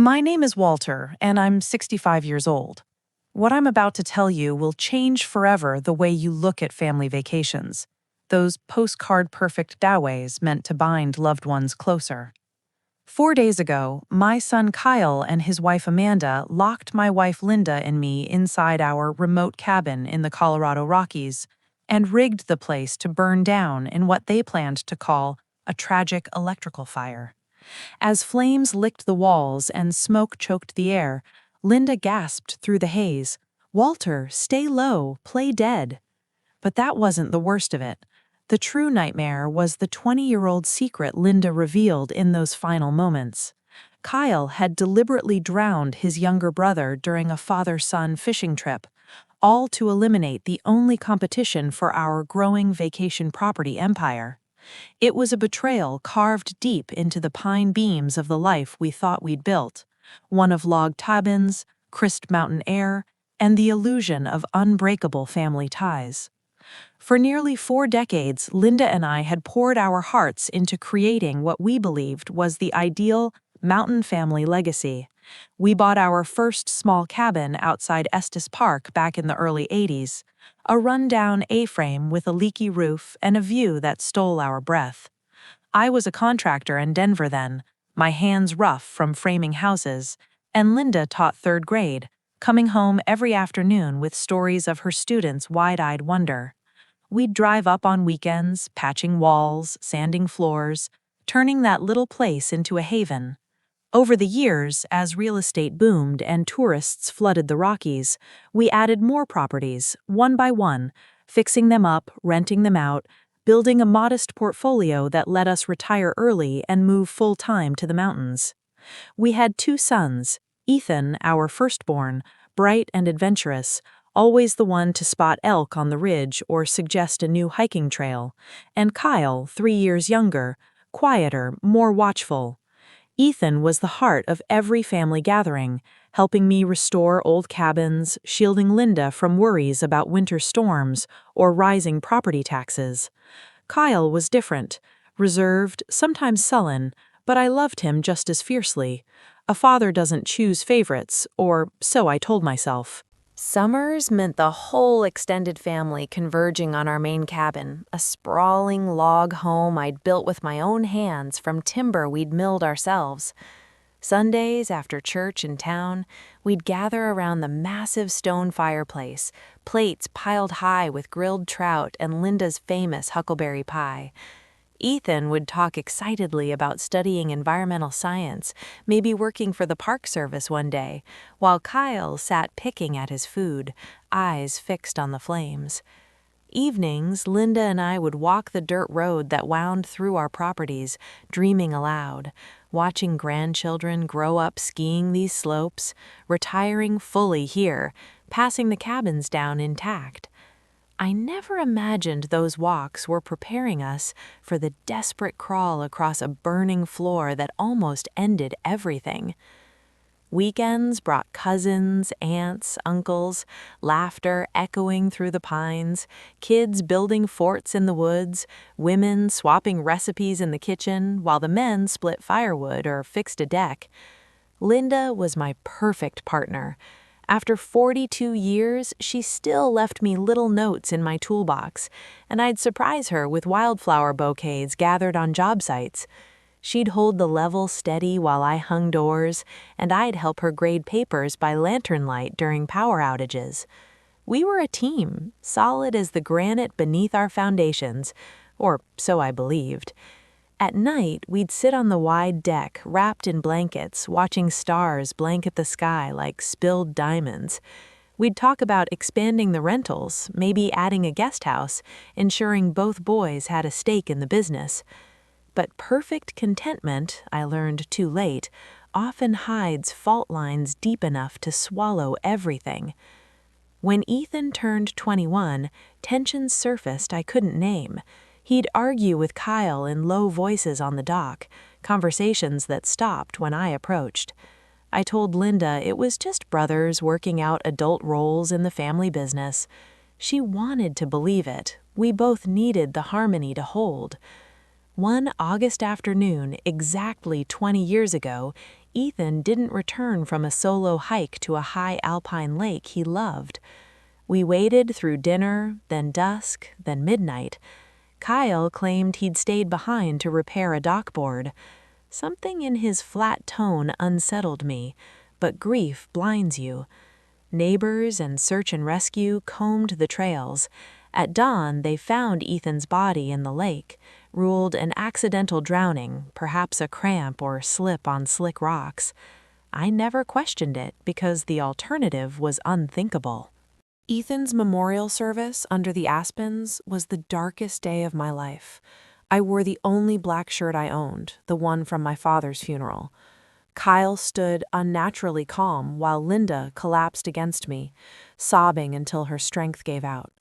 My name is Walter, and I'm 65 years old. What I'm about to tell you will change forever the way you look at family vacations, those postcard-perfect getaways meant to bind loved ones closer. 4 days ago, my son Kyle and his wife Amanda locked my wife Linda and me inside our remote cabin in the Colorado Rockies and rigged the place to burn down in what they planned to call a tragic electrical fire. As flames licked the walls and smoke choked the air, Linda gasped through the haze, "Walter, stay low, play dead." But that wasn't the worst of it. The true nightmare was the 20-year-old secret Linda revealed in those final moments. Kyle had deliberately drowned his younger brother during a father-son fishing trip, all to eliminate the only competition for our growing vacation property empire. It was a betrayal carved deep into the pine beams of the life we thought we'd built, one of log cabins, crisp mountain air, and the illusion of unbreakable family ties. For nearly 4 decades, Linda and I had poured our hearts into creating what we believed was the ideal mountain family legacy. We bought our first small cabin outside Estes Park back in the early 80s, a rundown A-frame with a leaky roof and a view that stole our breath. I was a contractor in Denver then, my hands rough from framing houses, and Linda taught third grade, coming home every afternoon with stories of her students' wide-eyed wonder. We'd drive up on weekends, patching walls, sanding floors, turning that little place into a haven. Over the years, as real estate boomed and tourists flooded the Rockies, we added more properties, one by one, fixing them up, renting them out, building a modest portfolio that let us retire early and move full-time to the mountains. We had 2 sons, Ethan, our firstborn, bright and adventurous, always the one to spot elk on the ridge or suggest a new hiking trail, and Kyle, 3 years younger, quieter, more watchful. Ethan was the heart of every family gathering, helping me restore old cabins, shielding Linda from worries about winter storms or rising property taxes. Kyle was different, reserved, sometimes sullen, but I loved him just as fiercely. A father doesn't choose favorites, or so I told myself. Summers meant the whole extended family converging on our main cabin, a sprawling log home I'd built with my own hands from timber we'd milled ourselves. Sundays, after church in town, we'd gather around the massive stone fireplace, plates piled high with grilled trout and Linda's famous huckleberry pie. Ethan would talk excitedly about studying environmental science, maybe working for the Park Service one day, while Kyle sat picking at his food, eyes fixed on the flames. Evenings, Linda and I would walk the dirt road that wound through our properties, dreaming aloud, watching grandchildren grow up skiing these slopes, retiring fully here, passing the cabins down intact. I never imagined those walks were preparing us for the desperate crawl across a burning floor that almost ended everything. Weekends brought cousins, aunts, uncles, laughter echoing through the pines, kids building forts in the woods, women swapping recipes in the kitchen while the men split firewood or fixed a deck. Linda was my perfect partner. After 42 years, she still left me little notes in my toolbox, and I'd surprise her with wildflower bouquets gathered on job sites. She'd hold the level steady while I hung doors, and I'd help her grade papers by lantern light during power outages. We were a team, solid as the granite beneath our foundations, or so I believed. At night, we'd sit on the wide deck, wrapped in blankets, watching stars blanket the sky like spilled diamonds. We'd talk about expanding the rentals, maybe adding a guest house, ensuring both boys had a stake in the business. But perfect contentment, I learned too late, often hides fault lines deep enough to swallow everything. When Ethan turned 21, tensions surfaced I couldn't name. He'd argue with Kyle in low voices on the dock, conversations that stopped when I approached. I told Linda it was just brothers working out adult roles in the family business. She wanted to believe it. We both needed the harmony to hold. One August afternoon, exactly 20 years ago, Ethan didn't return from a solo hike to a high alpine lake he loved. We waited through dinner, then dusk, then midnight. Kyle claimed he'd stayed behind to repair a dockboard. Something in his flat tone unsettled me, but grief blinds you. Neighbors and search and rescue combed the trails. At dawn, they found Ethan's body in the lake, ruled an accidental drowning, perhaps a cramp or slip on slick rocks. I never questioned it because the alternative was unthinkable. Ethan's memorial service under the aspens was the darkest day of my life. I wore the only black shirt I owned, the one from my father's funeral. Kyle stood unnaturally calm while Linda collapsed against me, sobbing until her strength gave out.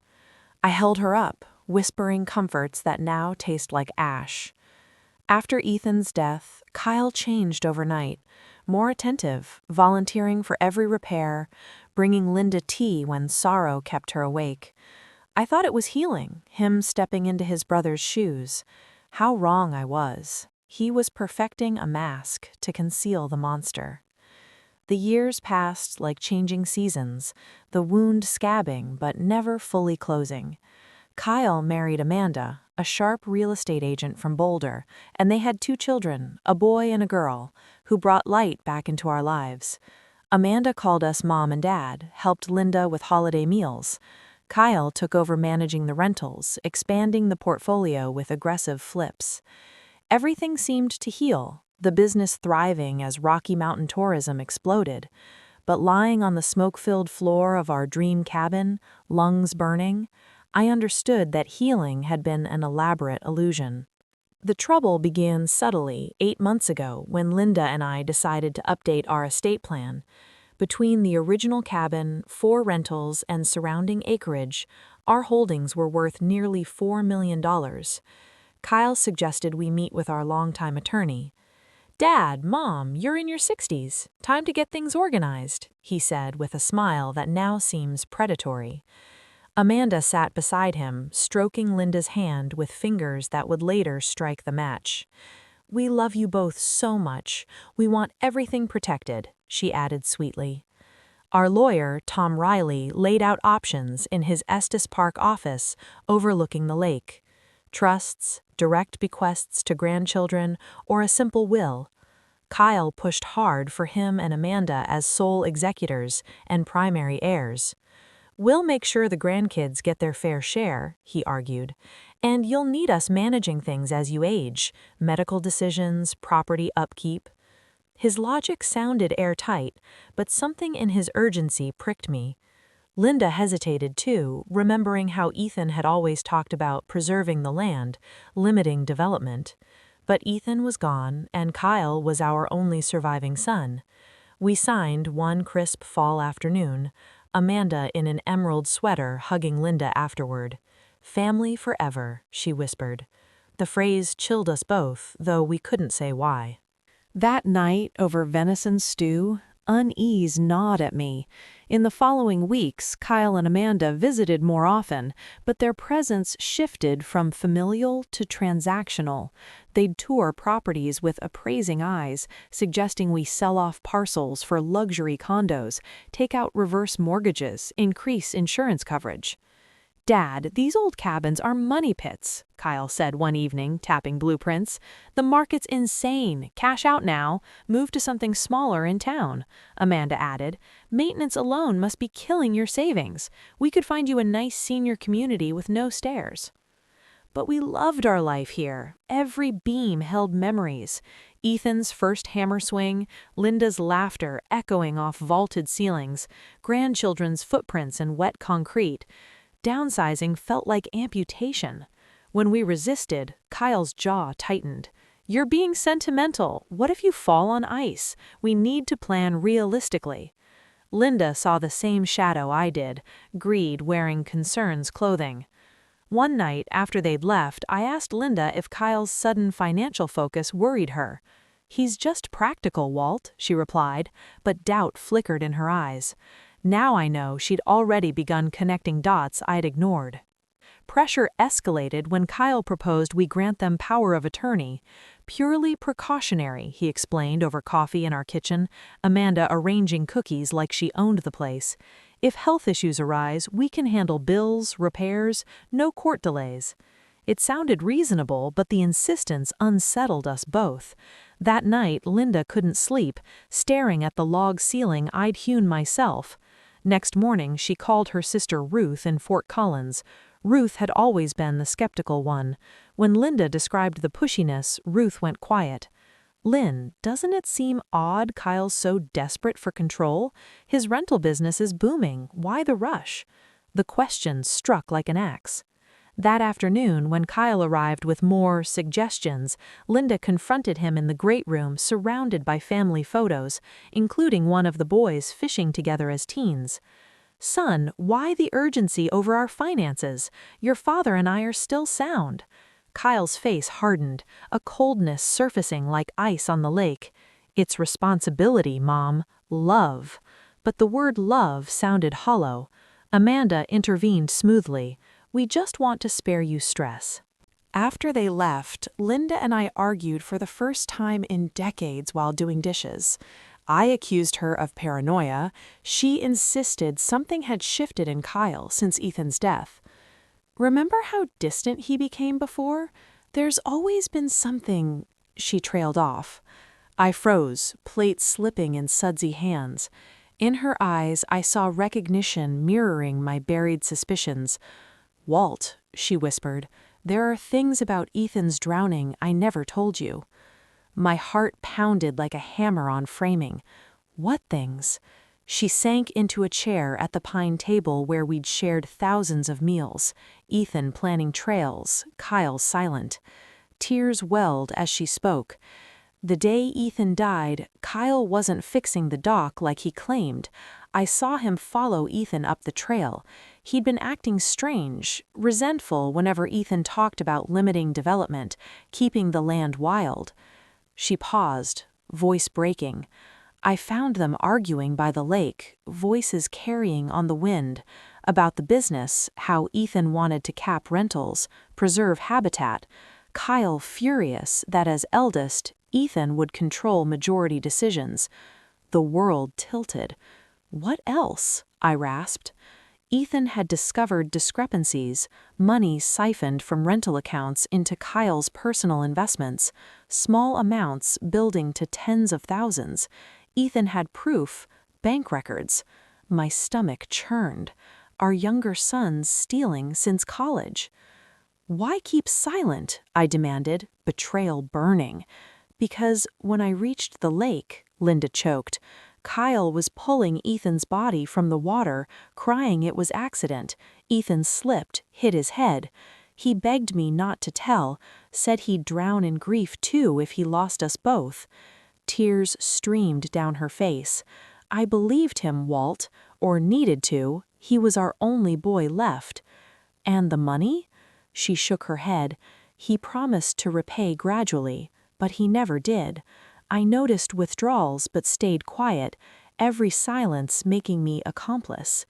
I held her up, whispering comforts that now taste like ash. After Ethan's death, Kyle changed overnight, more attentive, volunteering for every repair, bringing Linda tea when sorrow kept her awake. I thought it was healing, him stepping into his brother's shoes. How wrong I was. He was perfecting a mask to conceal the monster. The years passed like changing seasons, the wound scabbing but never fully closing. Kyle married Amanda, a sharp real estate agent from Boulder, and they had 2 children, a boy and a girl, who brought light back into our lives. Amanda called us Mom and Dad, helped Linda with holiday meals. Kyle took over managing the rentals, expanding the portfolio with aggressive flips. Everything seemed to heal, the business thriving as Rocky Mountain tourism exploded. But lying on the smoke-filled floor of our dream cabin, lungs burning, I understood that healing had been an elaborate illusion. The trouble began subtly 8 months ago when Linda and I decided to update our estate plan. Between the original cabin, 4 rentals, and surrounding acreage, our holdings were worth nearly $4 million. Kyle suggested we meet with our longtime attorney. "Dad, Mom, you're in your 60s. Time to get things organized," he said with a smile that now seems predatory. Amanda sat beside him, stroking Linda's hand with fingers that would later strike the match. "We love you both so much. We want everything protected," she added sweetly. Our lawyer, Tom Riley, laid out options in his Estes Park office overlooking the lake. Trusts, direct bequests to grandchildren, or a simple will. Kyle pushed hard for him and Amanda as sole executors and primary heirs. "We'll make sure the grandkids get their fair share," he argued, "and you'll need us managing things as you age, medical decisions, property upkeep." His logic sounded airtight, but something in his urgency pricked me. Linda hesitated too, remembering how Ethan had always talked about preserving the land, limiting development. But Ethan was gone, and Kyle was our only surviving son. We signed one crisp fall afternoon, Amanda in an emerald sweater hugging Linda afterward. "Family forever," she whispered. The phrase chilled us both, though we couldn't say why. That night, over venison stew, unease gnawed at me. In the following weeks, Kyle and Amanda visited more often, but their presence shifted from familial to transactional. They'd tour properties with appraising eyes, suggesting we sell off parcels for luxury condos, take out reverse mortgages, increase insurance coverage. "Dad, these old cabins are money pits," Kyle said one evening, tapping blueprints. "The market's insane. Cash out now. Move to something smaller in town," Amanda added. "Maintenance alone must be killing your savings. We could find you a nice senior community with no stairs." But we loved our life here. Every beam held memories. Ethan's first hammer swing, Linda's laughter echoing off vaulted ceilings, grandchildren's footprints in wet concrete. Downsizing felt like amputation. When we resisted, Kyle's jaw tightened. "You're being sentimental. What if you fall on ice? We need to plan realistically." Linda saw the same shadow I did, greed wearing concern's clothing. One night after they'd left, I asked Linda if Kyle's sudden financial focus worried her. "He's just practical, Walt," she replied, but doubt flickered in her eyes. Now I know she'd already begun connecting dots I'd ignored. Pressure escalated when Kyle proposed we grant them power of attorney. Purely precautionary, he explained over coffee in our kitchen, Amanda arranging cookies like she owned the place. If health issues arise, we can handle bills, repairs, no court delays. It sounded reasonable, but the insistence unsettled us both. That night, Linda couldn't sleep, staring at the log ceiling I'd hewn myself. Next morning, she called her sister Ruth in Fort Collins. Ruth had always been the skeptical one. When Linda described the pushiness, Ruth went quiet. "Lynn, doesn't it seem odd Kyle's so desperate for control? His rental business is booming. Why the rush?" The question struck like an axe. That afternoon, when Kyle arrived with more suggestions, Linda confronted him in the great room surrounded by family photos, including one of the boys fishing together as teens. "Son, why the urgency over our finances? Your father and I are still sound." Kyle's face hardened, a coldness surfacing like ice on the lake. "It's responsibility, Mom. Love." But the word love sounded hollow. Amanda intervened smoothly. "We just want to spare you stress." After they left, Linda and I argued for the first time in decades while doing dishes. I accused her of paranoia. She insisted something had shifted in Kyle since Ethan's death. "Remember how distant he became before? There's always been something—" She trailed off. I froze, plate slipping in sudsy hands. In her eyes, I saw recognition mirroring my buried suspicions. "Walt," she whispered, "there are things about Ethan's drowning I never told you." My heart pounded like a hammer on framing. What things? She sank into a chair at the pine table where we'd shared thousands of meals, Ethan planning trails, Kyle silent. Tears welled as she spoke. "The day Ethan died, Kyle wasn't fixing the dock like he claimed. I saw him follow Ethan up the trail. He'd been acting strange, resentful whenever Ethan talked about limiting development, keeping the land wild." She paused, voice breaking. I found them arguing by the lake, voices carrying on the wind, about the business, how Ethan wanted to cap rentals, preserve habitat. Kyle furious that as eldest, Ethan would control majority decisions. The world tilted. "What else?" I rasped. Ethan had discovered discrepancies, money siphoned from rental accounts into Kyle's personal investments, small amounts building to tens of thousands. Ethan had proof, bank records. My stomach churned. Our younger son's stealing since college. "Why keep silent?" I demanded, betrayal burning. "Because when I reached the lake," Linda choked, "Kyle was pulling Ethan's body from the water, crying it was accident. Ethan slipped, hit his head. He begged me not to tell, said he'd drown in grief too if he lost us both." Tears streamed down her face. "I believed him, Walt, or needed to. He was our only boy left." "And the money?" She shook her head. "He promised to repay gradually, but he never did. I noticed withdrawals but stayed quiet, every silence making me accomplice."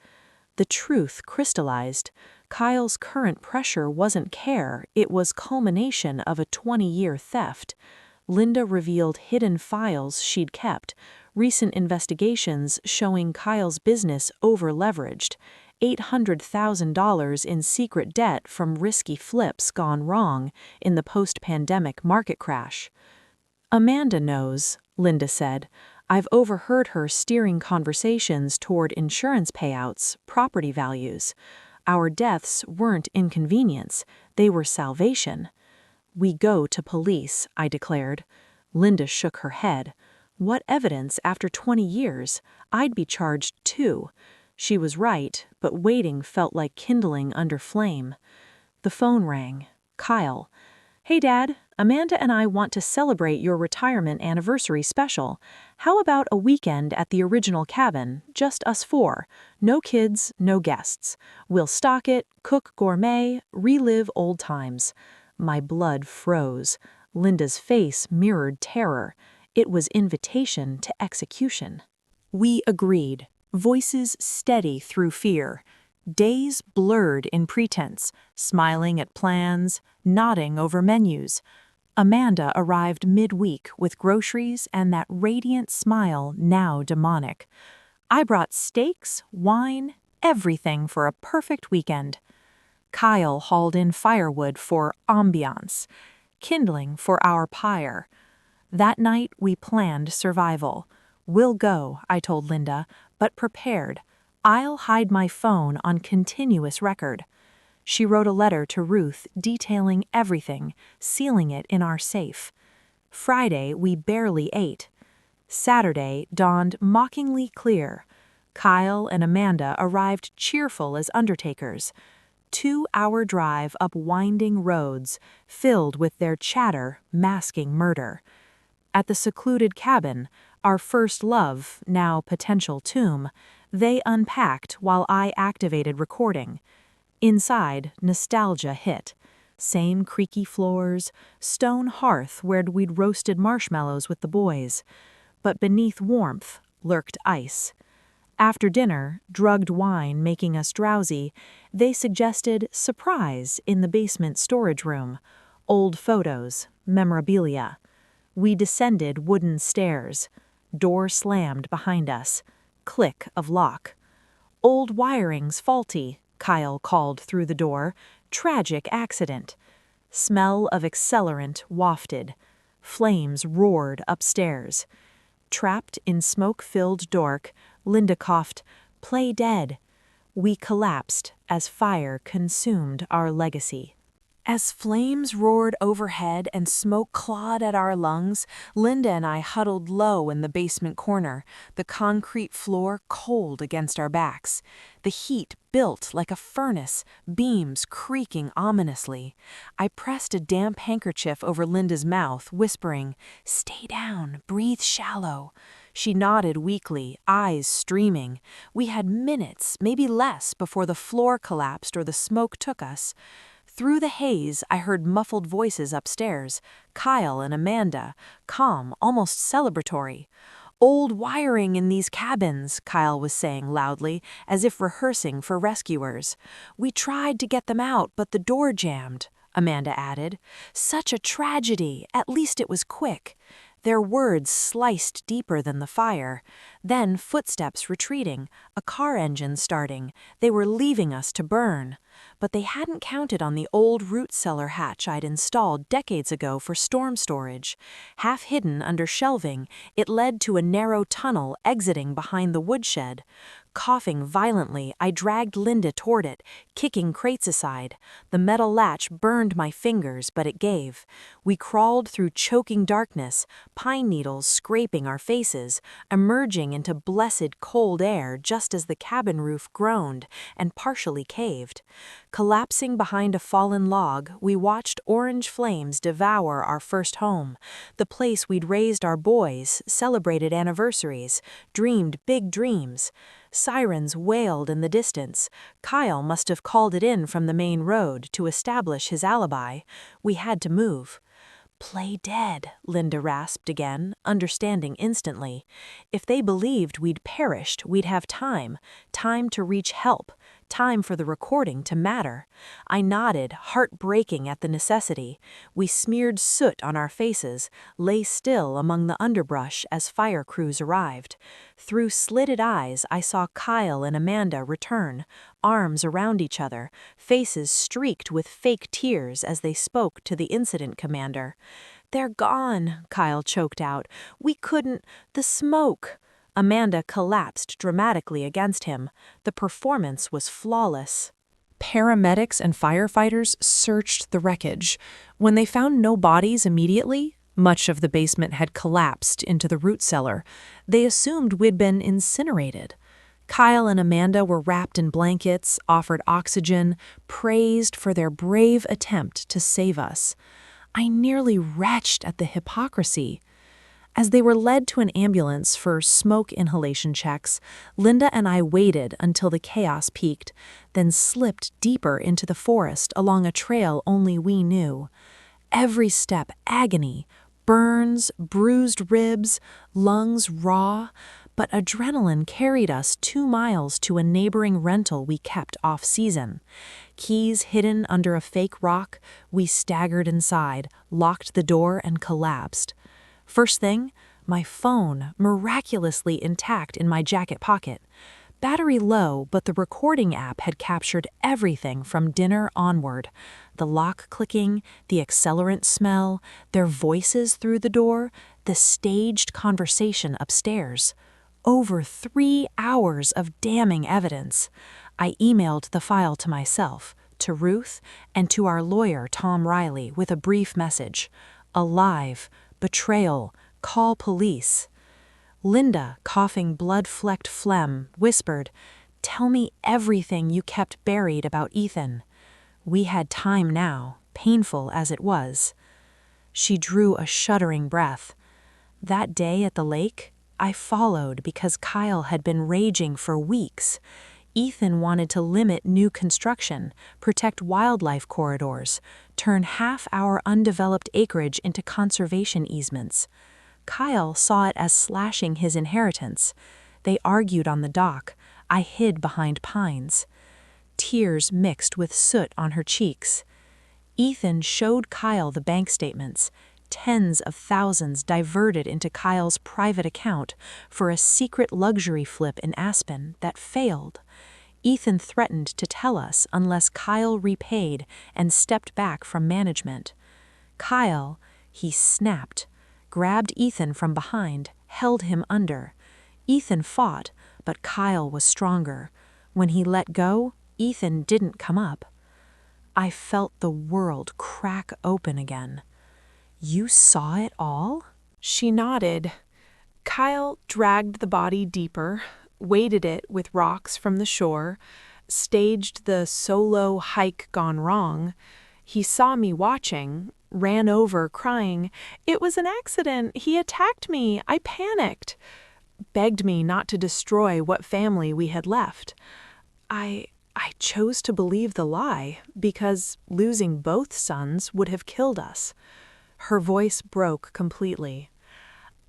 The truth crystallized. Kyle's current pressure wasn't care, it was culmination of a 20-year theft. Linda revealed hidden files she'd kept, recent investigations showing Kyle's business over-leveraged, $800,000 in secret debt from risky flips gone wrong in the post-pandemic market crash. "Amanda knows," Linda said. "I've overheard her steering conversations toward insurance payouts, property values. Our deaths weren't inconvenience, they were salvation." "We go to police," I declared. Linda shook her head. "What evidence after 20 years? I'd be charged too." She was right, but waiting felt like kindling under flame. The phone rang. Kyle. "Hey, Dad, Amanda and I want to celebrate your retirement anniversary special. How about a weekend at the original cabin, just us four? No kids, no guests. We'll stock it, cook gourmet, relive old times." My blood froze. Linda's face mirrored terror. It was invitation to execution. We agreed, voices steady through fear. Days blurred in pretense, smiling at plans, nodding over menus. Amanda arrived midweek with groceries and that radiant smile now demonic. I brought steaks, wine, everything for a perfect weekend. Kyle hauled in firewood for ambiance, kindling for our pyre. That night we planned survival. We'll go, I told Linda, but prepared. I'll hide my phone on continuous record. She wrote a letter to Ruth detailing everything, sealing it in our safe. Friday we barely ate. Saturday dawned mockingly clear. Kyle and Amanda arrived cheerful as undertakers. 2-hour drive up winding roads, filled with their chatter masking murder. At the secluded cabin, our first love, now potential tomb, they unpacked while I activated recording. Inside, nostalgia hit. Same creaky floors, stone hearth where we'd roasted marshmallows with the boys. But beneath warmth lurked ice. After dinner, drugged wine making us drowsy, they suggested surprise in the basement storage room. Old photos, memorabilia. We descended wooden stairs. Door slammed behind us. Click of lock. Old wiring's faulty, Kyle called through the door. Tragic accident. Smell of accelerant wafted. Flames roared upstairs. Trapped in smoke-filled dork, Linda coughed, "Play dead." We collapsed as fire consumed our legacy. As flames roared overhead and smoke clawed at our lungs, Linda and I huddled low in the basement corner, the concrete floor cold against our backs. The heat built like a furnace, beams creaking ominously. I pressed a damp handkerchief over Linda's mouth, whispering, "Stay down, breathe shallow." She nodded weakly, eyes streaming. We had minutes, maybe less, before the floor collapsed or the smoke took us. Through the haze, I heard muffled voices upstairs, Kyle and Amanda, calm, almost celebratory. "Old wiring in these cabins," Kyle was saying loudly, as if rehearsing for rescuers. "We tried to get them out, but the door jammed," Amanda added. "Such a tragedy, at least it was quick." Their words sliced deeper than the fire. Then footsteps retreating, a car engine starting. They were leaving us to burn. But they hadn't counted on the old root cellar hatch I'd installed decades ago for storm storage. Half hidden under shelving, it led to a narrow tunnel exiting behind the woodshed. Coughing violently, I dragged Linda toward it, kicking crates aside. The metal latch burned my fingers, but it gave. We crawled through choking darkness, pine needles scraping our faces, emerging into blessed cold air just as the cabin roof groaned and partially caved. Collapsing behind a fallen log, we watched orange flames devour our first home, the place we'd raised our boys, celebrated anniversaries, dreamed big dreams. Sirens wailed in the distance. Kyle must have called it in from the main road to establish his alibi. We had to move. "Play dead," Linda rasped again, understanding instantly. If they believed we'd perished, we'd have time to reach help, time for the recording to matter. I nodded, heart breaking at the necessity. We smeared soot on our faces, lay still among the underbrush as fire crews arrived. Through slitted eyes, I saw Kyle and Amanda return, arms around each other, faces streaked with fake tears as they spoke to the incident commander. "They're gone," Kyle choked out. "We couldn't. The smoke." Amanda collapsed dramatically against him. The performance was flawless. Paramedics and firefighters searched the wreckage. When they found no bodies immediately, much of the basement had collapsed into the root cellar. They assumed we'd been incinerated. Kyle and Amanda were wrapped in blankets, offered oxygen, praised for their brave attempt to save us. I nearly retched at the hypocrisy. As they were led to an ambulance for smoke inhalation checks, Linda and I waited until the chaos peaked, then slipped deeper into the forest along a trail only we knew. Every step agony, burns, bruised ribs, lungs raw, but adrenaline carried us 2 miles to a neighboring rental we kept off-season. Keys hidden under a fake rock, we staggered inside, locked the door, and collapsed. First thing, my phone, miraculously intact in my jacket pocket. Battery low, but the recording app had captured everything from dinner onward. The lock clicking, the accelerant smell, their voices through the door, the staged conversation upstairs. Over 3 hours of damning evidence. I emailed the file to myself, to Ruth, and to our lawyer, Tom Riley, with a brief message. Alive. Betrayal. Call police. Linda, coughing blood-flecked phlegm, whispered, "Tell me everything you kept buried about Ethan." We had time now, painful as it was. She drew a shuddering breath. That day at the lake, I followed because Kyle had been raging for weeks. Ethan wanted to limit new construction, protect wildlife corridors, turn half our undeveloped acreage into conservation easements. Kyle saw it as slashing his inheritance. They argued on the dock. I hid behind pines. Tears mixed with soot on her cheeks. Ethan showed Kyle the bank statements, tens of thousands diverted into Kyle's private account for a secret luxury flip in Aspen that failed. Ethan threatened to tell us unless Kyle repaid and stepped back from management. Kyle, he snapped, grabbed Ethan from behind, held him under. Ethan fought, but Kyle was stronger. When he let go, Ethan didn't come up. I felt the world crack open again. "You saw it all?" She nodded. Kyle dragged the body deeper, weighted it with rocks from the shore, staged the solo hike gone wrong. He saw me watching, ran over crying, "It was an accident. He attacked me. I panicked." Begged me not to destroy what family we had left. I chose to believe the lie because losing both sons would have killed us. Her voice broke completely.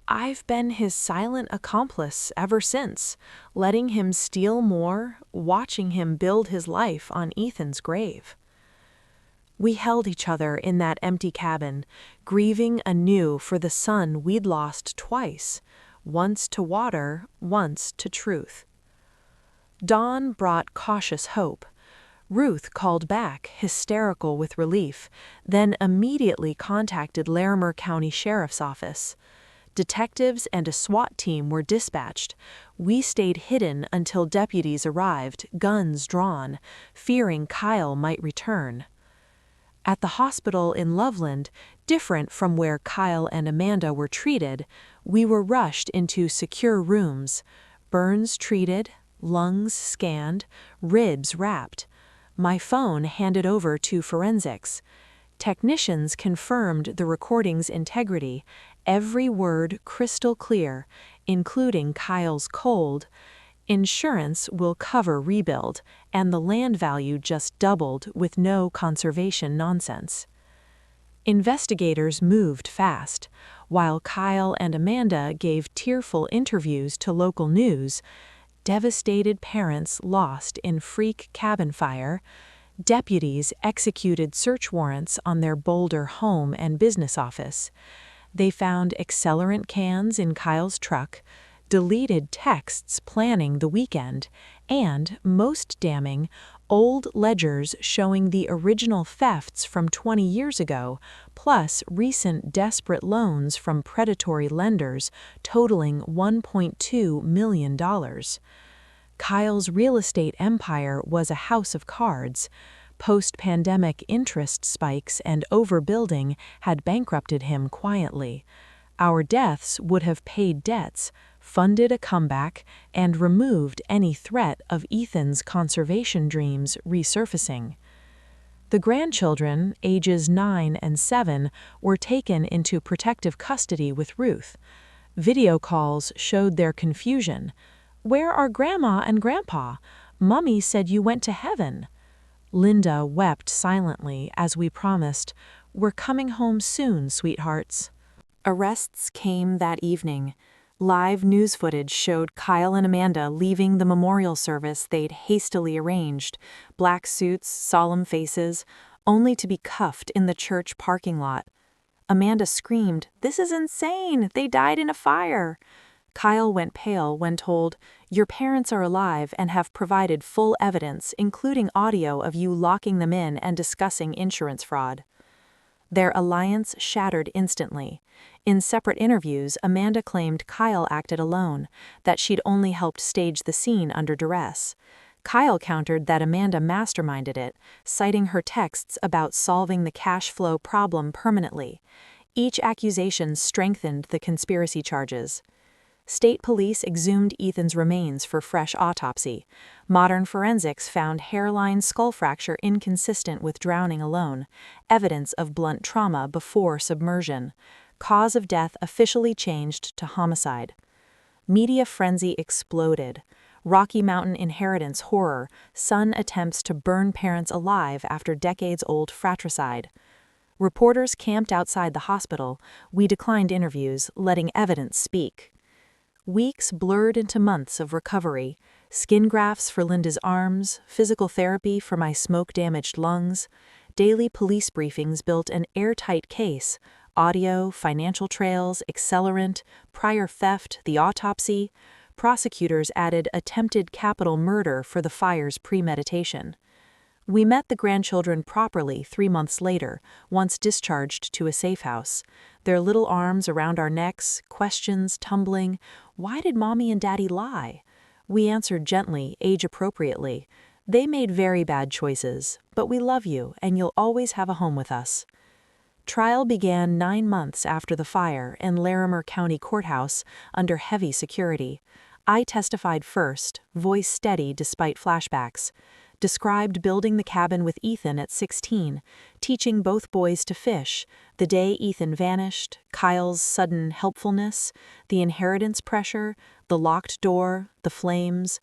I've been his silent accomplice ever since, letting him steal more, watching him build his life on Ethan's grave. We held each other in that empty cabin, grieving anew for the son we'd lost twice, once to water, once to truth. Dawn brought cautious hope. Ruth called back, hysterical with relief, then immediately contacted Larimer County Sheriff's Office. Detectives and a SWAT team were dispatched. We stayed hidden until deputies arrived, guns drawn, fearing Kyle might return. At the hospital in Loveland, different from where Kyle and Amanda were treated, we were rushed into secure rooms, burns treated, lungs scanned, ribs wrapped. My phone handed over to forensics. Technicians confirmed the recording's integrity, every word crystal clear, including Kyle's cold. Insurance will cover rebuild, and the land value just doubled with no conservation nonsense. Investigators moved fast. While Kyle and Amanda gave tearful interviews to local news, devastated parents lost in freak cabin fire, deputies executed search warrants on their Boulder home and business office. They found accelerant cans in Kyle's truck, deleted texts planning the weekend, and, most damning, old ledgers showing the original thefts from 20 years ago, plus recent desperate loans from predatory lenders totaling $1.2 million. Kyle's real estate empire was a house of cards. Post-pandemic interest spikes and overbuilding had bankrupted him quietly. Our deaths would have paid debts, funded a comeback, and removed any threat of Ethan's conservation dreams resurfacing. The grandchildren, ages 9 and 7, were taken into protective custody with Ruth. Video calls showed their confusion. "Where are Grandma and Grandpa? Mummy said you went to heaven." Linda wept silently as we promised, "We're coming home soon, sweethearts." Arrests came that evening. Live news footage showed Kyle and Amanda leaving the memorial service they'd hastily arranged, black suits, solemn faces, only to be cuffed in the church parking lot. Amanda screamed, "This is insane! They died in a fire!" Kyle went pale when told, "Your parents are alive and have provided full evidence, including audio of you locking them in and discussing insurance fraud." Their alliance shattered instantly. In separate interviews, Amanda claimed Kyle acted alone, that she'd only helped stage the scene under duress. Kyle countered that Amanda masterminded it, citing her texts about solving the cash flow problem permanently. Each accusation strengthened the conspiracy charges. State police exhumed Ethan's remains for fresh autopsy. Modern forensics found hairline skull fracture inconsistent with drowning alone, evidence of blunt trauma before submersion. Cause of death officially changed to homicide. Media frenzy exploded. Rocky Mountain inheritance horror, son attempts to burn parents alive after decades-old fratricide. Reporters camped outside the hospital. We declined interviews, letting evidence speak. Weeks blurred into months of recovery, skin grafts for Linda's arms, physical therapy for my smoke-damaged lungs. Daily police briefings built an airtight case: audio, financial trails, accelerant, prior theft, the autopsy. Prosecutors added attempted capital murder for the fire's premeditation. We met the grandchildren properly 3 months later, once discharged to a safe house. Their little arms around our necks, questions tumbling. Why did Mommy and Daddy lie? We answered gently, age-appropriately. They made very bad choices, but we love you and you'll always have a home with us. Trial began 9 months after the fire in Larimer County Courthouse under heavy security. I testified first, voice steady despite flashbacks. Described building the cabin with Ethan at 16, teaching both boys to fish, the day Ethan vanished, Kyle's sudden helpfulness, the inheritance pressure, the locked door, the flames.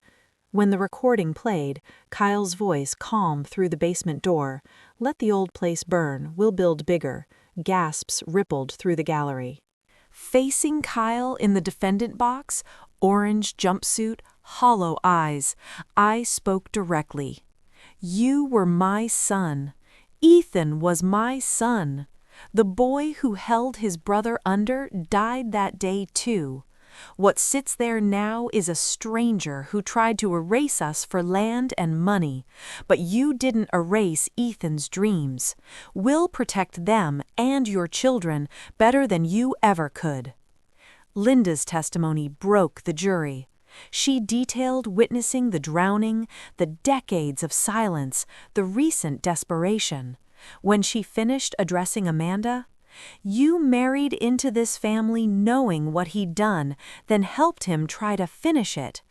When the recording played, Kyle's voice calm through the basement door, "Let the old place burn, we'll build bigger," gasps rippled through the gallery. Facing Kyle in the defendant box, orange jumpsuit, hollow eyes, I spoke directly. "You were my son. Ethan was my son. The boy who held his brother under died that day too. What sits there now is a stranger who tried to erase us for land and money, but you didn't erase Ethan's dreams. We'll protect them and your children better than you ever could." Linda's testimony broke the jury. She detailed witnessing the drowning, the decades of silence, the recent desperation. When she finished addressing Amanda, "You married into this family knowing what he'd done, then helped him try to finish it.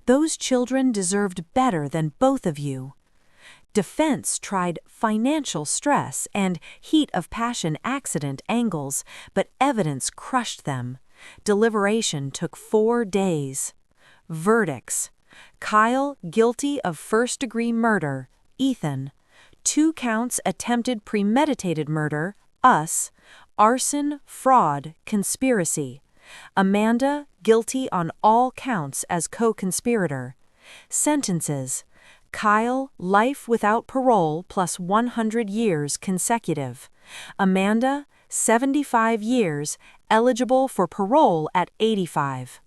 Those children deserved better than both of you." Defense tried financial stress and heat of passion accident angles, but evidence crushed them. Deliberation took 4 days. Verdicts: Kyle guilty of first-degree murder, Ethan. 2 counts attempted premeditated murder, us. Arson, fraud, conspiracy. Amanda guilty on all counts as co-conspirator. Sentences: Kyle life without parole plus 100 years consecutive. Amanda 75 years, eligible for parole at 85.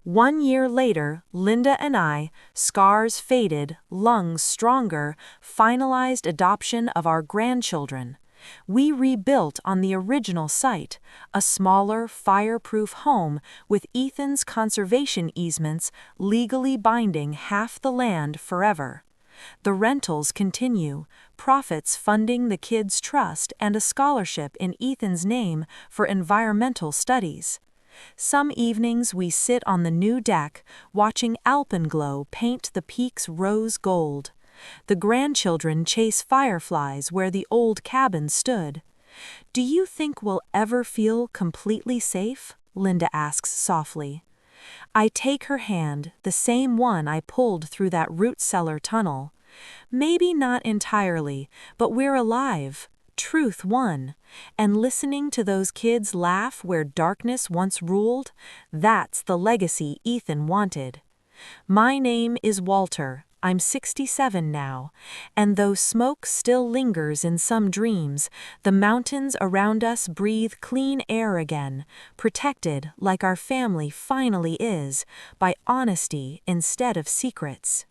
1 year later, Linda and I, scars faded, lungs stronger, finalized adoption of our grandchildren. We rebuilt on the original site, a smaller, fireproof home with Ethan's conservation easements legally binding half the land forever. The rentals continue, profits funding the kids' trust and a scholarship in Ethan's name for environmental studies. Some evenings we sit on the new deck, watching alpenglow paint the peaks rose gold. The grandchildren chase fireflies where the old cabin stood. "Do you think we'll ever feel completely safe?" Linda asks softly. I take her hand, the same one I pulled through that root cellar tunnel. "Maybe not entirely, but we're alive. truth won. And listening to those kids laugh where darkness once ruled, that's the legacy Ethan wanted. My name is Walter. I'm 67 now, and though smoke still lingers in some dreams, the mountains around us breathe clean air again, protected like our family finally is, by honesty instead of secrets.